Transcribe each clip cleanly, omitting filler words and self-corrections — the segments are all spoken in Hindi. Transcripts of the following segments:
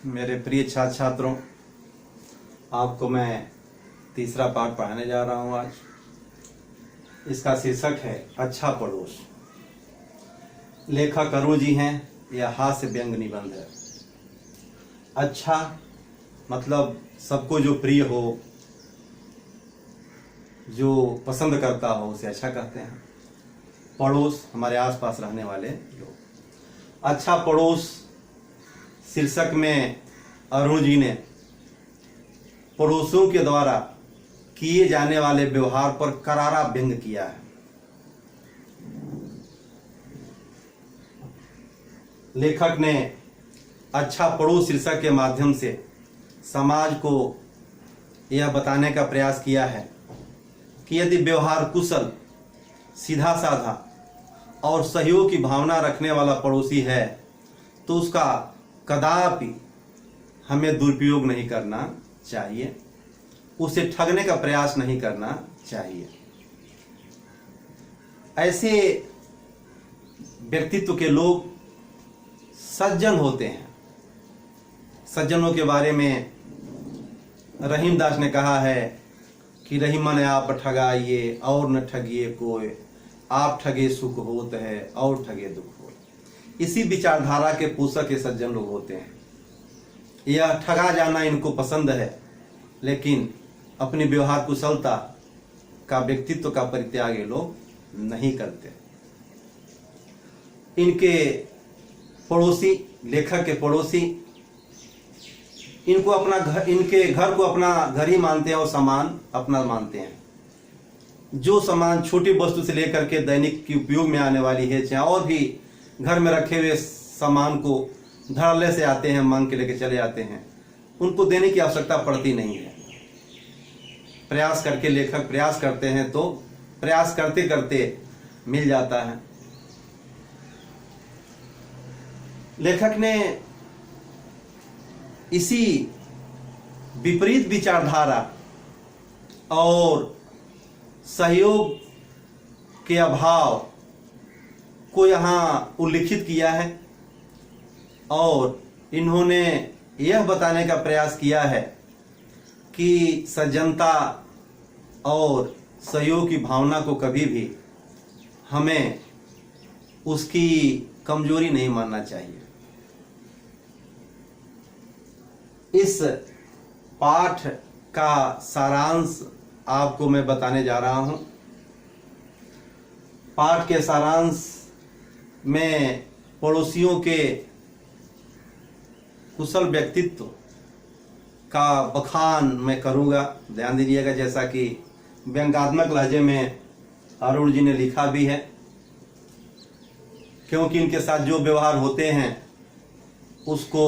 मेरे प्रिय छात्र छात्रों, आपको मैं तीसरा पाठ पढ़ाने जा रहा हूं आज। इसका शीर्षक है अच्छा पड़ोस। लेखक अरुण जी हैं। यह हास्य व्यंग निबंध है। अच्छा मतलब सबको जो प्रिय हो, जो पसंद करता हो, उसे अच्छा कहते हैं। पड़ोस हमारे आसपास रहने वाले लोग। अच्छा पड़ोस शीर्षक में अरुण जी ने पड़ोसियों के द्वारा किए जाने वाले व्यवहार पर करारा व्यंग किया है। लेखक ने अच्छा पड़ोस शीर्षक के माध्यम से समाज को यह बताने का प्रयास किया है कि यदि व्यवहार कुशल, सीधा साधा और सहयोग की भावना रखने वाला पड़ोसी है तो उसका कदापि हमें दुरुपयोग नहीं करना चाहिए, उसे ठगने का प्रयास नहीं करना चाहिए। ऐसे व्यक्तित्व के लोग सज्जन होते हैं। सज्जनों के बारे में रहीम दास ने कहा है कि रहीमन आप ठगाइए और न ठगिए कोई, आप ठगे सुख होत है और ठगे दुख हो। इसी विचारधारा के पोषक के सज्जन लोग होते हैं। यह ठगा जाना इनको पसंद है, लेकिन अपनी व्यवहार कुशलता का, व्यक्तित्व का परित्याग ये लोग नहीं करते। इनके पड़ोसी, लेखक के पड़ोसी, इनको अपना घर, इनके घर को अपना घर ही मानते हैं और सामान अपना मानते हैं। जो सामान छोटी वस्तु से लेकर के दैनिक की उपयोग में आने वाली है, चाहे और भी घर में रखे हुए सामान को धड़ल्ले से आते हैं, मांग के लेके चले आते हैं, उनको देने की आवश्यकता पड़ती नहीं है। प्रयास करके लेखक प्रयास करते हैं तो प्रयास करते करते मिल जाता है। लेखक ने इसी विपरीत विचारधारा और सहयोग के अभाव को यहाँ उल्लिखित किया है और इन्होंने यह बताने का प्रयास किया है कि सज्जनता और सहयोग की भावना को कभी भी हमें उसकी कमजोरी नहीं मानना चाहिए। इस पाठ का सारांश आपको मैं बताने जा रहा हूं। पाठ के सारांश में पड़ोसियों के कुशल व्यक्तित्व का बखान मैं करूंगा। ध्यान दीजिएगा, जैसा कि व्यंग्यात्मक लहजे में अरुण जी ने लिखा भी है, क्योंकि इनके साथ जो व्यवहार होते हैं उसको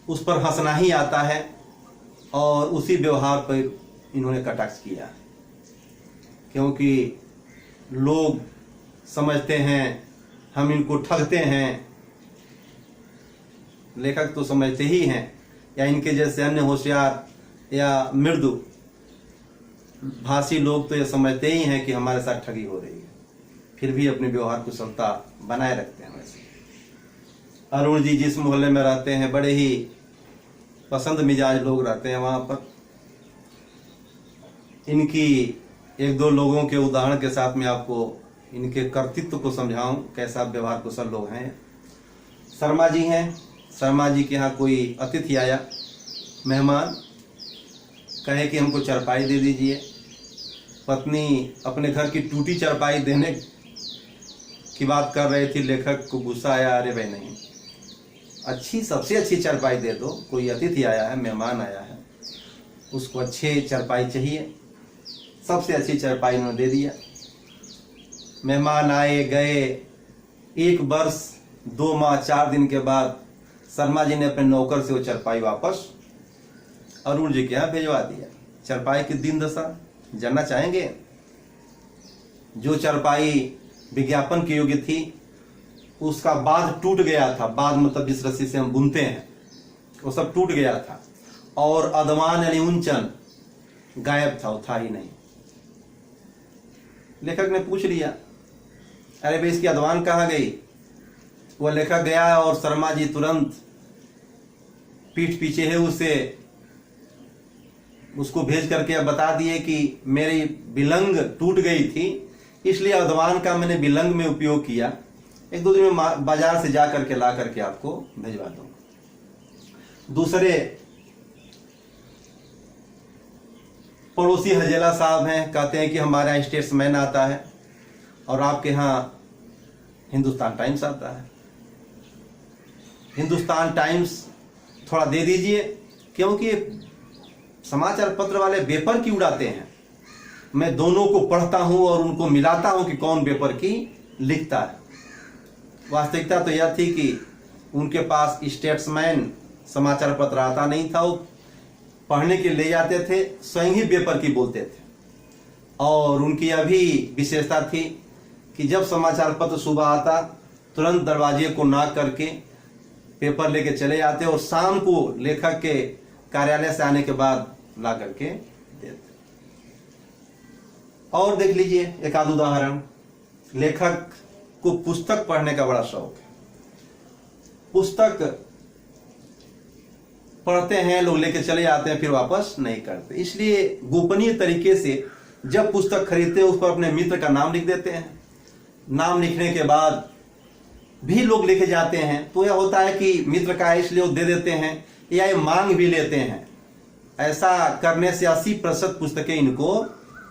उस पर हंसना ही आता है और उसी व्यवहार पर इन्होंने कटाक्ष किया, क्योंकि लोग समझते हैं हम इनको ठगते हैं। लेखक तो समझते ही हैं, या इनके जैसे अन्य होशियार या मृदु भाषी लोग तो ये समझते ही हैं कि हमारे साथ ठगी हो रही है, फिर भी अपनी व्यवहार कुशलता बनाए रखते हैं। वैसे अरुण जी जिस मोहल्ले में रहते हैं, बड़े ही पसंद मिजाज लोग रहते हैं वहां पर। इनकी एक दो लोगों के उदाहरण के साथ में आपको इनके कर्तृत्व को समझाऊं, कैसा व्यवहार कुशल लोग हैं। शर्मा जी हैं। शर्मा जी के यहाँ कोई अतिथि आया, मेहमान, कहे कि हमको चारपाई दे दीजिए। पत्नी अपने घर की टूटी चारपाई देने की बात कर रहे थी। लेखक को गुस्सा आया, अरे भाई नहीं, अच्छी, सबसे अच्छी चारपाई दे दो। कोई अतिथि आया है, मेहमान आया है, उसको अच्छे चारपाई चाहिए। सबसे अच्छी चारपाई उन्होंने दे दिया। मेहमान आए गए, 1 वर्ष 2 माह 4 दिन के बाद शर्मा जी ने अपने नौकर से वो चारपाई वापस अरुण जी के यहाँ भिजवा दिया। चारपाई की दिन दशा जानना चाहेंगे? जो चारपाई विज्ञापन की योग्य थी, उसका बाँध टूट गया था। बाँध मतलब जिस रस्सी से हम बुनते हैं, वो सब टूट गया था और अदवान यानी ऊंचन गायब था, वो था ही नहीं। लेखक ने पूछ लिया, अरे भाई इसकी अदवान कहाँ गई? वह लेखक गया और शर्मा जी तुरंत पीठ पीछे है उसको भेज करके अब बता दिए कि मेरी बिलंग टूट गई थी, इसलिए अधवान का मैंने बिलंग में उपयोग किया, 1-2 दिन में बाजार से जा करके ला करके आपको भिजवा दूंगा। दूसरे पड़ोसी हजेला साहब हैं, कहते हैं कि हमारे यहाँ स्टेट्समैन आता है और आपके यहाँ हिंदुस्तान टाइम्स आता है। हिंदुस्तान टाइम्स थोड़ा दे दीजिए, क्योंकि समाचार पत्र वाले पेपर की उड़ाते हैं। मैं दोनों को पढ़ता हूं और उनको मिलाता हूं कि कौन पेपर की लिखता है। वास्तविकता तो यह थी कि उनके पास स्टेट्समैन समाचार पत्र आता नहीं था, वो पढ़ने के ले जाते थे, स्वयं ही पेपर की बोलते थे। और उनकी अभी विशेषता थी कि जब समाचार पत्र सुबह आता तुरंत दरवाजे को नॉक करके पेपर लेके चले जाते और शाम को लेखक के कार्यालय से आने के बाद ला करके देते। और देख लीजिए एक आध उदाहरण, लेखक को पुस्तक पढ़ने का बड़ा शौक है। पुस्तक पढ़ते हैं लोग, लेके चले जाते हैं, फिर वापस नहीं करते। इसलिए गोपनीय तरीके से जब पुस्तक खरीदते हैं उस पर अपने मित्र का नाम लिख देते हैं। नाम लिखने के बाद भी लोग लेके जाते हैं तो यह होता है कि मित्र का है इसलिए वो दे देते हैं, या ये मांग भी लेते हैं। ऐसा करने से 80% पुस्तकें इनको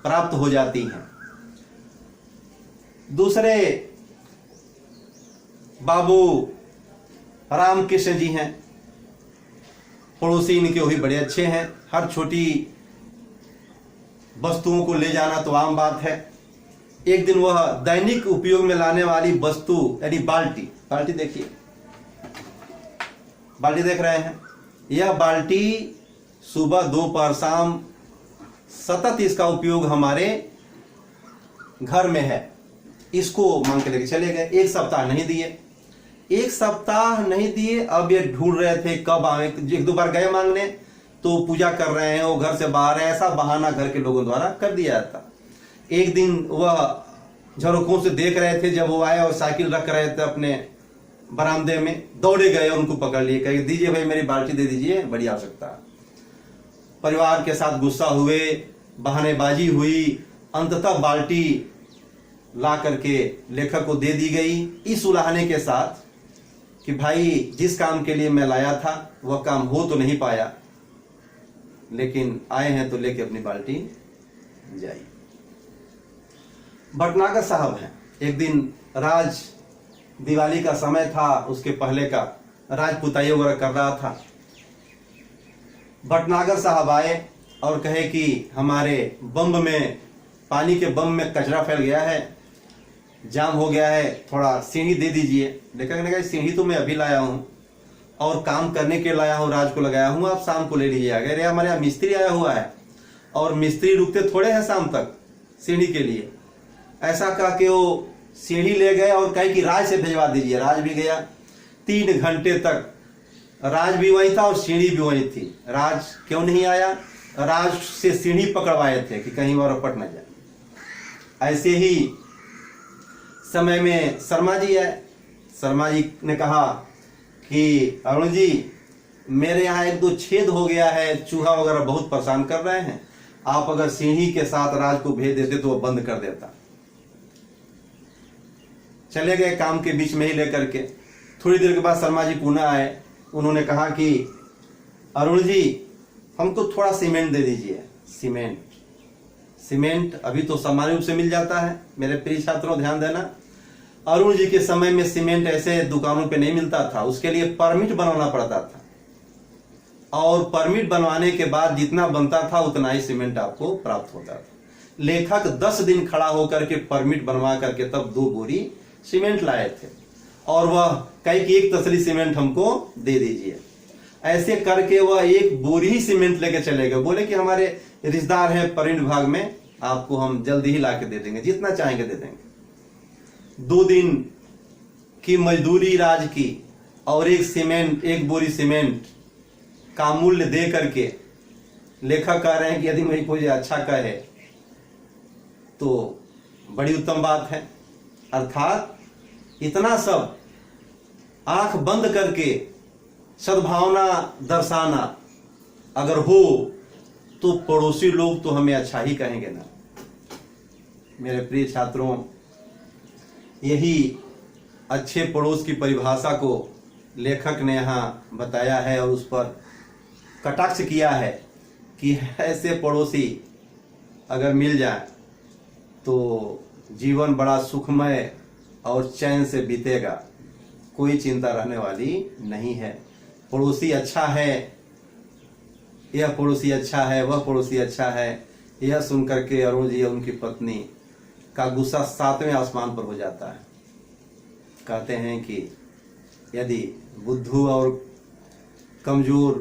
प्राप्त हो जाती हैं। दूसरे बाबू रामकृष्ण जी हैं, पड़ोसी इनके वही बड़े अच्छे हैं। हर छोटी वस्तुओं को ले जाना तो आम बात है। एक दिन वह दैनिक उपयोग में लाने वाली वस्तु यानी बाल्टी देखिए, बाल्टी देख रहे हैं, यह बाल्टी सुबह दोपहर शाम सतत इसका उपयोग हमारे घर में है। इसको मांग के लेके चले गए, 1 सप्ताह नहीं दिए, 1 सप्ताह नहीं दिए। अब ये ढूंढ रहे थे कब आए। 1-2 बार गए मांगने तो पूजा कर रहे हैं, वो घर से बाहर है, ऐसा बहाना घर के लोगों द्वारा कर दिया जाता। एक दिन वह झरोखों से देख रहे थे, जब वो आए और साइकिल रख रहे थे अपने बरामदे में, दौड़े गए और उनको पकड़ लिए, कहे दीजिए भाई मेरी बाल्टी दे दीजिए, बड़ी आवश्यकता। परिवार के साथ गुस्सा हुए, बहानेबाजी हुई, अंततः बाल्टी ला करके लेखक को दे दी गई, इस उलाहने के साथ कि भाई जिस काम के लिए मैं लाया था वह काम हो तो नहीं पाया, लेकिन आए हैं तो लेके अपनी बाल्टी जाइए। भटनागर साहब हैं, एक दिन राज दिवाली का समय था, उसके पहले का राज पुताई वगैरह कर रहा था। भटनागर साहब आए और कहे कि हमारे बम्ब में, पानी के बम में कचरा फैल गया है, जाम हो गया है, थोड़ा सीढ़ी दे दीजिए। लेखक ने कहा सीढ़ी तो मैं अभी लाया हूँ और काम करने के लाया हूँ, राज को लगाया हूँ, आप शाम को ले लीजिए। अरे हमारे यहाँ मिस्त्री आया हुआ है और मिस्त्री रुकते थोड़े हैं शाम तक सीढ़ी के लिए। ऐसा कह के वो सीढ़ी ले गए और कहे कि राज से भिजवा दीजिए। राज भी गया, 3 घंटे तक राज भी वही था और सीढ़ी भी वही थी। राज क्यों नहीं आया? राज से सीढ़ी पकड़वाए थे कि कहीं और रपट न जाए। ऐसे ही समय में शर्मा जी है, शर्मा जी ने कहा कि अरुण जी मेरे यहाँ 1-2 छेद हो गया है, चूहा वगैरह बहुत परेशान कर रहे हैं, आप अगर सीढ़ी के साथ राज को भेज देते तो वो बंद कर देता। चले गए काम के बीच में ही लेकर के। थोड़ी देर के बाद शर्मा जी पुनः आए, उन्होंने कहा कि अरुण जी हमको थोड़ा सीमेंट दे दीजिए। सीमेंट अभी तो सामान्य रूप से मिल जाता है, मेरे प्रिय छात्रों ध्यान देना। अरुण जी के समय में सीमेंट ऐसे दुकानों पे नहीं मिलता था, उसके लिए परमिट बनवाना पड़ता था और परमिट बनवाने के बाद जितना बनता था उतना ही सीमेंट आपको प्राप्त होता था। लेखक 10 दिन खड़ा होकर के परमिट बनवा करके तब 2 बोरी सीमेंट लाए थे और वह कहे कि 1 तसली सीमेंट हमको दे दीजिए। ऐसे करके वह 1 बोरी ही सीमेंट लेके चले गए। बोले कि हमारे रिश्तेदार हैं परमिट विभाग में, आपको हम जल्दी ही ला के दे देंगे, जितना चाहेंगे दे देंगे। 2 दिन की मजदूरी राज की और 1 बोरी सीमेंट का मूल्य दे करके लेखक कह रहे हैं कि यदि मेरी कोई अच्छा कहे तो बड़ी उत्तम बात है। अर्थात इतना सब आंख बंद करके सद्भावना दर्शाना अगर हो तो पड़ोसी लोग तो हमें अच्छा ही कहेंगे ना। मेरे प्रिय छात्रों, यही अच्छे पड़ोस की परिभाषा को लेखक ने यहाँ बताया है और उस पर कटाक्ष किया है कि ऐसे पड़ोसी अगर मिल जाए तो जीवन बड़ा सुखमय और चैन से बीतेगा, कोई चिंता रहने वाली नहीं है। पड़ोसी अच्छा है, यह पड़ोसी अच्छा है, वह पड़ोसी अच्छा है, यह सुनकर के अरुण जी और उनकी पत्नी का गुस्सा 7वें आसमान पर हो जाता है। कहते हैं कि यदि बुद्धू और कमजोर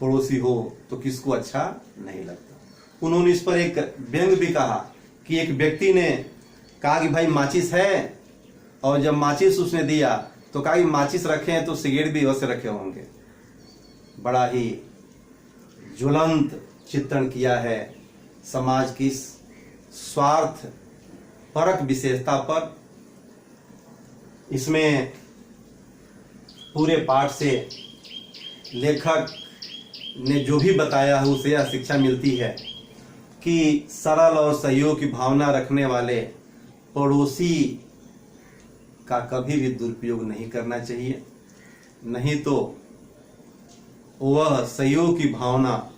पड़ोसी हो तो किसको अच्छा नहीं लगता। उन्होंने इस पर एक व्यंग भी कहा कि एक व्यक्ति ने कहा कि भाई माचिस है, और जब माचिस उसने दिया तो कहा कि माचिस रखे हैं तो सिगरेट भी वैसे रखे होंगे। बड़ा ही ज्वलंत चित्रण किया है समाज की स्वार्थ परक विशेषता पर। इसमें पूरे पाठ से लेखक ने जो भी बताया है उसे यह शिक्षा मिलती है कि सरल और सहयोग की भावना रखने वाले पड़ोसी का कभी भी दुरुपयोग नहीं करना चाहिए, नहीं तो वह सहयोग की भावना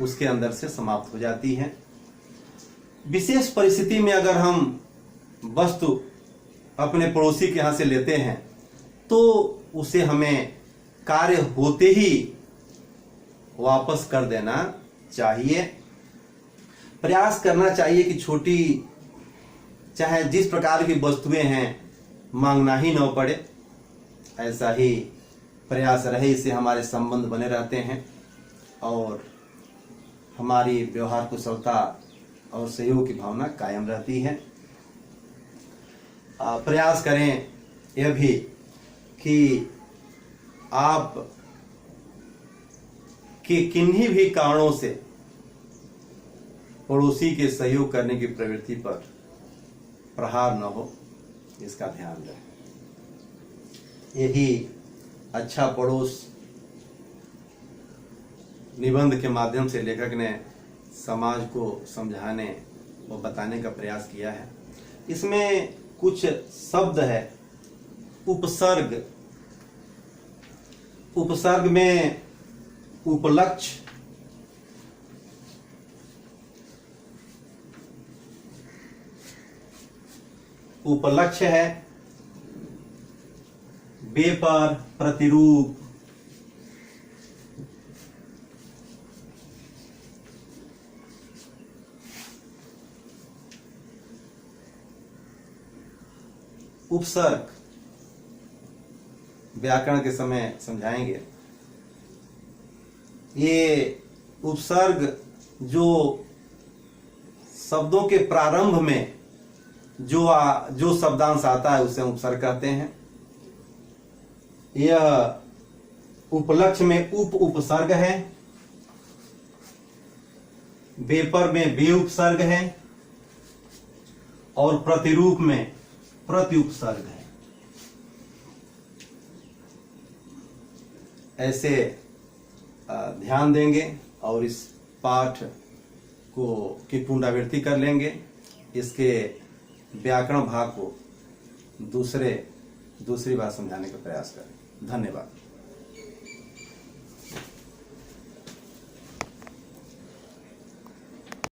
उसके अंदर से समाप्त हो जाती है। विशेष परिस्थिति में अगर हम वस्तु अपने पड़ोसी के यहाँ से लेते हैं तो उसे हमें कार्य होते ही वापस कर देना चाहिए। प्रयास करना चाहिए कि छोटी चाहे जिस प्रकार की वस्तुएं हैं मांगना ही न पड़े, ऐसा ही प्रयास रहे, इससे हमारे संबंध बने रहते हैं और हमारी व्यवहार कुशलता और सहयोग की भावना कायम रहती है। प्रयास करें यह भी कि आप के किन्हीं भी कारणों से पड़ोसी के सहयोग करने की प्रवृत्ति पर प्रहार न हो, इसका ध्यान रखें। यही अच्छा पड़ोस निबंध के माध्यम से लेखक ने समाज को समझाने व बताने का प्रयास किया है। इसमें कुछ शब्द है उपसर्ग। उपसर्ग में उपलक्ष्य, उपलक्ष्य है, बे पर प्रतिरूप, उपसर्ग व्याकरण के समय समझाएंगे। ये उपसर्ग जो शब्दों के प्रारंभ में जो शब्दांश आता है उसे उपसर्ग कहते हैं। यह उपलक्ष्य में उप उपसर्ग है, बेपर में बे उपसर्ग है और प्रतिरूप में प्रति उपसर्ग है। ऐसे ध्यान देंगे और इस पाठ की पुनरावृत्ति कर लेंगे। इसके व्याकरण भाग को दूसरी बार समझाने का प्रयास करें। धन्यवाद।